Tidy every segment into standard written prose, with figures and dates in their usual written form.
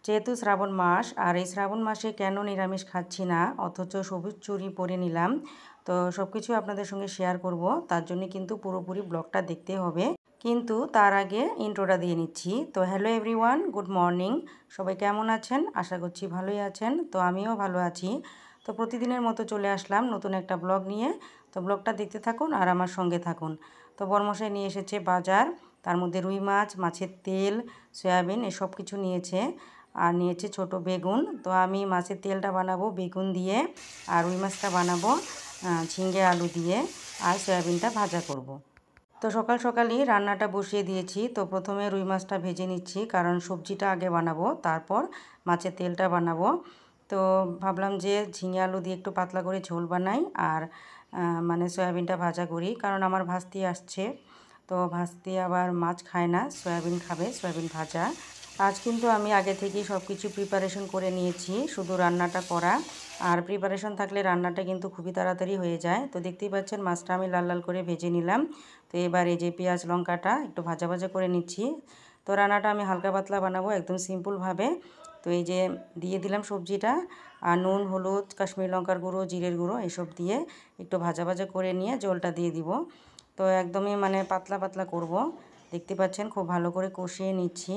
যেহেতু শ্রাবণ মাস, আর এই শ্রাবণ মাসে কেন নিরামিষ খাচ্ছি না অথচ সবুজ চুড়ি পরে নিলাম, তো সব কিছু আপনাদের সঙ্গে শেয়ার করব। তার জন্য কিন্তু পুরোপুরি ব্লগটা দেখতে হবে। কিন্তু তার আগে ইন্ট্রোটা দিয়ে নিচ্ছি। তো হ্যালো এভরিওয়ান, গুড মর্নিং। সবাই কেমন আছেন? আশা করছি ভালোই আছেন। তো আমিও ভালো আছি। তো প্রতিদিনের মতো চলে আসলাম নতুন একটা ব্লগ নিয়ে। তো ব্লগটা দেখতে থাকুন আর আমার সঙ্গে থাকুন। তো বরমশাই নিয়ে এসেছে বাজার, তার মধ্যে রুই মাছ, মাছের তেল, সয়াবিন এসব কিছু নিয়েছে। আর নিয়েছে ছোট বেগুন। তো আমি মাছের তেলটা বানাবো বেগুন দিয়ে, আর রুই মাছটা বানাবো ঝিঙে আলু দিয়ে, আর সয়াবিনটা ভাজা করব। তো সকাল সকালই রান্নাটা বসিয়ে দিয়েছি। তো প্রথমে রুই মাছটা ভেজে নিচ্ছি, কারণ সবজিটা আগে বানাবো, তারপর মাছের তেলটা বানাবো। তো ভাবলাম যে ঝিঙে আলু দিয়ে একটু পাতলা করে ঝোল বানাই, আর মানে সয়াবিনটা ভাজা করি, কারণ আমার ভাস্তি আসছে। তো ভাস্তি আবার মাছ খায় না, সয়াবিন খাবে, সয়াবিন ভাজা। আজ কিন্তু আমি আগে থেকেই সব কিছু প্রিপারেশন করে নিয়েছি, শুধু রান্নাটা করা। আর প্রিপারেশন থাকলে রান্নাটা কিন্তু খুবই তাড়াতাড়ি হয়ে যায়। তো দেখতেই পাচ্ছেন মাছটা আমি লাল লাল করে ভেজে নিলাম। তো এবার এই যে পেঁয়াজ লঙ্কাটা একটু ভাজা ভাজা করে নিচ্ছি। তো রান্নাটা আমি হালকা পাতলা বানাবো, একদম সিম্পলভাবে। তো এই যে দিয়ে দিলাম সবজিটা, আর নুন, হলুদ, কাশ্মীরি লঙ্কার গুঁড়ো, জিরের গুঁড়ো এসব দিয়ে একটু ভাজা ভাজা করে নিয়ে জলটা দিয়ে দিব। তো একদমই মানে পাতলা পাতলা করব। দেখতে পাচ্ছেন খুব ভালো করে কষিয়ে নিচ্ছি।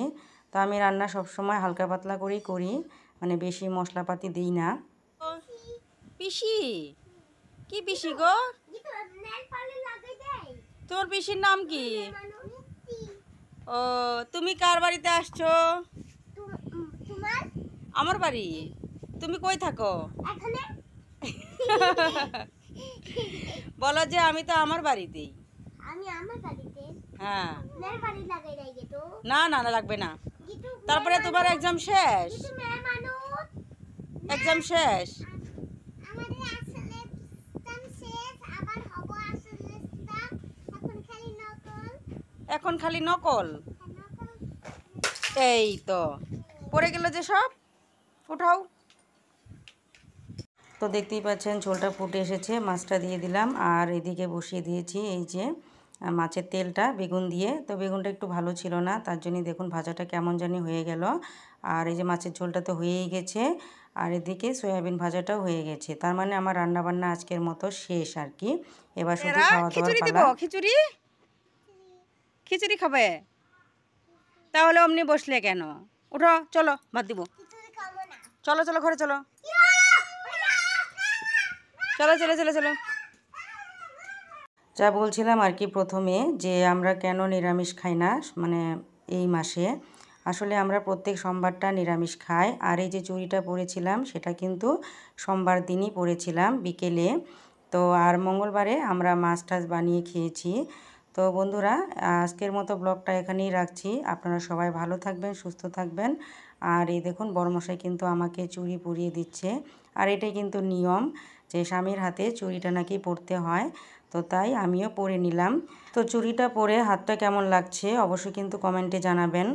তো আমি রান্না সবসময় হালকা পাতলা করেই করি, মানে বেশি মশলাপাতি দিই না। পিসি, কি পিসি গো? তোর পিসির নাম কি? ও, তুমি কার বাড়িতে আসছো? আমার বাড়ি। তুমি কই থাকো? বলো যে আমি তো আমার বাড়িতেই। হ্যাঁ। না না না, লাগবে না। তারপরে তোমার এক্সাম শেষ। এক্সাম শেষ। এখন খালি নকল। এই তো পড়ে গেল যে সব, উঠাও। তো দেখতেই পাচ্ছেন ঝোলটা ফুটে এসেছে, মাছটা দিয়ে দিলাম, আর এদিকে বসিয়ে দিয়েছি এই যে মাছের তেলটা বেগুন দিয়ে। তো বেগুনটা একটু ভালো ছিল না, তার জন্যই দেখুন ভাজাটা কেমন জানি হয়ে গেল। আর এই যে মাছের ঝোলটা তো হয়েই গেছে, আর এদিকে সয়াবিন ভাজাটাও হয়ে গেছে। তার মানে আমার রান্নাবান্না আজকের মতো শেষ আর কি। এবার শুধু খাওয়া দাওয়ার খিচুড়ি দিব, পালা। খিচুড়ি খিচুড়ি খাবে? তাহলে অমনি বসলে কেন? উঠো, চলো ভাত দিব। চলো চলো ঘরে চলো, চলো চলো চলো চলো। যা বলছিলাম আর কি প্রথমে, যে আমরা কেন নিরামিষ খাই না মানে এই মাসে। আসলে আমরা প্রত্যেক সোমবারটা নিরামিষ খাই। আর এই যে চুড়িটা পরেছিলাম সেটা কিন্তু সোমবার দিনই পরেছিলাম বিকেলে। তো আর মঙ্গলবারে আমরা মাছ টাছ বানিয়ে খেয়েছি। তো বন্ধুরা, আজকের মতো ব্লগটা এখানেই রাখছি। আপনারা সবাই ভালো থাকবেন, সুস্থ থাকবেন। আর এই দেখুন বড়মশাই কিন্তু আমাকে চুড়ি পরিয়ে দিচ্ছে। আর এটাই কিন্তু নিয়ম, যে স্বামীর হাতে চুড়িটা নাকি পরতে হয়। তো তাই আমিও পরে নিলাম। তো চুড়িটা পরে হাতটা কেমন লাগছে অবশ্যই কিন্তু কমেন্টে জানাবেন।